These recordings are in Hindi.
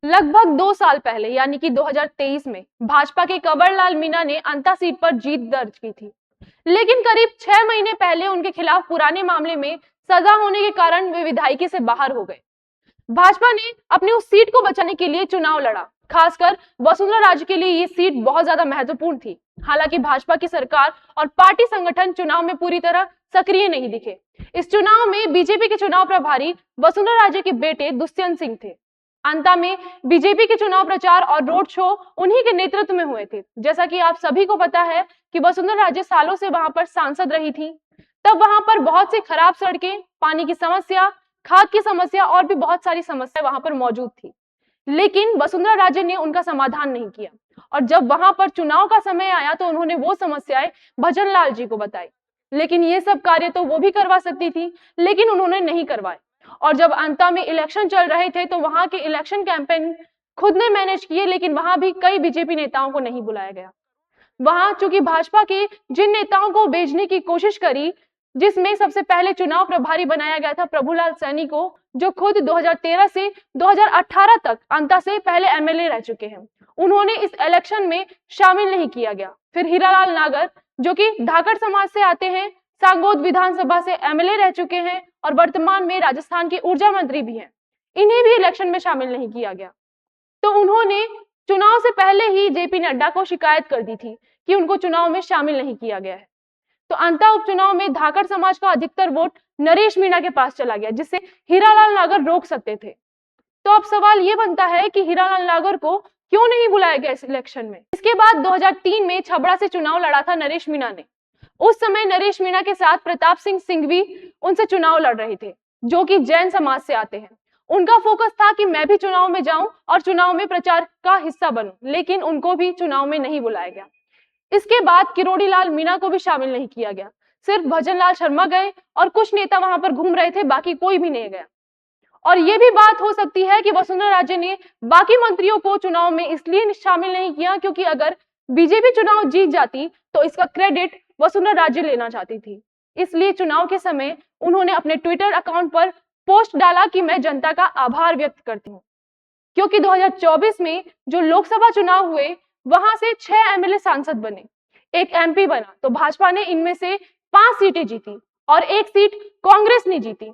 लगभग 2 साल पहले यानी कि 2023 में भाजपा के कंवरलाल मीणा ने अंता सीट पर जीत दर्ज की थी, लेकिन करीब 6 महीने पहले उनके खिलाफ पुराने मामले में सजा होने के कारण वे विधायिकी से बाहर हो गए। भाजपा ने अपनी उस सीट को बचाने के लिए चुनाव लड़ा। खासकर वसुंधरा राजे के लिए ये सीट बहुत ज्यादा महत्वपूर्ण थी। हालांकि भाजपा की सरकार और पार्टी संगठन चुनाव में पूरी तरह सक्रिय नहीं दिखे। इस चुनाव में बीजेपी के चुनाव प्रभारी वसुंधरा राजे के बेटे दुष्यंत सिंह थे। अंता में बीजेपी के चुनाव प्रचार और रोड शो उन्हीं के नेतृत्व में हुए थे। जैसा कि आप सभी को पता है कि वसुंधरा राजे सालों से वहां पर सांसद रही थी। तब वहां पर बहुत सी खराब सड़कें, पानी की समस्या, खाद की समस्या और भी बहुत सारी समस्याएं वहां पर मौजूद थी, लेकिन वसुंधरा राजे ने उनका समाधान नहीं किया। और जब वहां पर चुनाव का समय आया तो उन्होंने वो समस्याएं भजनलाल जी को बताई, लेकिन ये सब कार्य तो वो भी करवा सकती थी, लेकिन उन्होंने नहीं करवाए। और जब अंत में इलेक्शन चल रहे थे तो वहां के इलेक्शन कैंपेन खुद ने मैनेज किए, लेकिन वहां भी कई बीजेपी नेताओं को नहीं बुलाया गया। वहां चूंकि भाजपा के जिन नेताओं को भेजने की कोशिश करी, जिसमें सबसे पहले चुनाव प्रभारी बनाया गया था प्रभुलाल सैनी को, जो खुद 2013 से 2018 तक अंता से पहले एमएलए रह चुके हैं, उन्होंने इस इलेक्शन में शामिल नहीं किया गया। फिर हीरालाल नागर, जो कि धाकड़ समाज से आते हैं, सांगोद विधानसभा से एमएलए रह चुके हैं और वर्तमान में राजस्थान के ऊर्जा मंत्री भी हैं, इन्हें भी इलेक्शन में शामिल नहीं किया गया। तो उन्होंने चुनाव से पहले ही जेपी नड्डा को शिकायत कर दी थी कि उनको चुनाव में शामिल नहीं किया गया है। तो अंता उपचुनाव में धाकड़ समाज का अधिकतर वोट नरेश मीणा के पास चला गया, जिससे हीरालाल नागर रोक सकते थे। तो अब सवाल ये बनता है कि हीरालाल नागर को क्यों नहीं बुलाया गया इस इलेक्शन में। इसके बाद 2003 में छबड़ा से चुनाव लड़ा था नरेश मीणा ने। उस समय नरेश मीणा के साथ प्रताप सिंह सिंघवी उनसे चुनाव लड़ रहे थे, जो कि जैन समाज से आते हैं। उनका फोकस था कि मैं भी चुनाव में जाऊं और चुनाव में प्रचार का हिस्सा बनूं, लेकिन उनको भी चुनाव में नहीं बुलाया गया। इसके बाद किरोड़ी लाल मीणा को भी शामिल नहीं किया गया। सिर्फ भजनलाल शर्मा गए और कुछ नेता वहां पर घूम रहे थे, बाकी कोई भी नहीं गया। और ये भी बात हो सकती है कि वसुंधरा राजे ने बाकी मंत्रियों को चुनाव में इसलिए शामिल नहीं किया क्योंकि अगर बीजेपी चुनाव जीत जाती तो इसका क्रेडिट वसुंधरा राजे लेना चाहती थी। इसलिए चुनाव के समय उन्होंने अपने ट्विटर अकाउंट पर पोस्ट डाला कि मैं जनता का आभार व्यक्त करती हूँ, क्योंकि 2024 में जो लोकसभा चुनाव हुए वहां से 6 एमएलए सांसद बने, एक एमपी बना। तो भाजपा ने इनमें से 5 सीटें जीती और एक सीट कांग्रेस ने जीती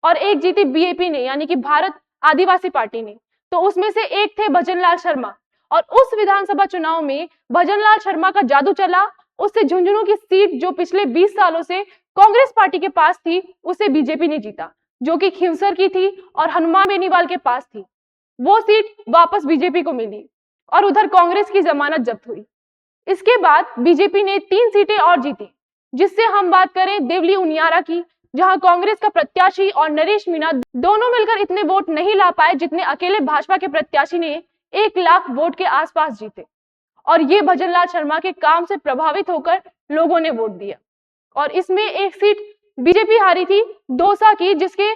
और एक जीती बीएपी ने, यानी कि भारत आदिवासी पार्टी ने। तो उसमें से एक थे भजनलाल शर्मा, और उस विधानसभा चुनाव में भजनलाल शर्मा का जादू चला। उससे झुंझुनू की सीट जो पिछले 20 सालों से कांग्रेस पार्टी के पास थी, उसे बीजेपी ने जीता, जो कि खिवसर की थी और हनुमान बेनीवाल के पास थी। वो सीट वापस बीजेपी को मिली और उधर कांग्रेस की जमानत जब्त हुई। इसके बाद बीजेपी ने 3 सीटें और जीती, जिससे हम बात करें देवली उनियारा की, जहां कांग्रेस का प्रत्याशी और नरेश मीणा दोनों मिलकर इतने वोट नहीं ला पाए जितने अकेले भाजपा के प्रत्याशी ने 1 लाख वोट के आसपास जीते। और ये भजनलाल शर्मा के काम से प्रभावित होकर लोगों ने वोट दिया। और इसमें एक सीट बीजेपी हारी थी दौसा की, जिसके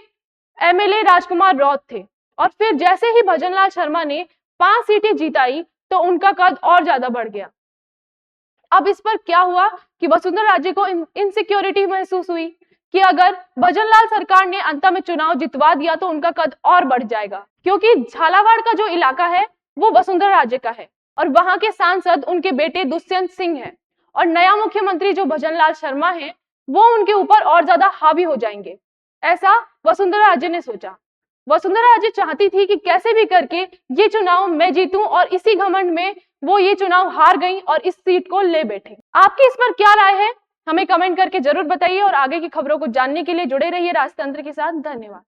एमएलए राजकुमार रौत थे। और फिर जैसे ही भजनलाल शर्मा ने 5 सीटें जीताई तो उनका कद और ज्यादा बढ़ गया। अब इस पर क्या हुआ कि वसुंधरा राजे को इनसिक्योरिटी महसूस हुई कि अगर भजनलाल सरकार ने अंत में चुनाव जितवा दिया तो उनका कद और बढ़ जाएगा, क्योंकि झालावाड़ का जो इलाका है वो वसुंधरा राजे का है और वहां के सांसद उनके बेटे दुष्यंत सिंह हैं, और नया मुख्यमंत्री जो भजनलाल शर्मा है वो उनके ऊपर और ज्यादा हावी हो जाएंगे। ऐसा वसुंधरा राजे ने सोचा। वसुंधरा राजे चाहती थी कि कैसे भी करके ये चुनाव मैं जीतूं, और इसी घमंड में वो ये चुनाव हार गई और इस सीट को ले बैठे। आपकी इस पर क्या राय है, हमें कमेंट करके जरूर बताइए और आगे की खबरों को जानने के लिए जुड़े रहिए राजतंत्र के साथ। धन्यवाद।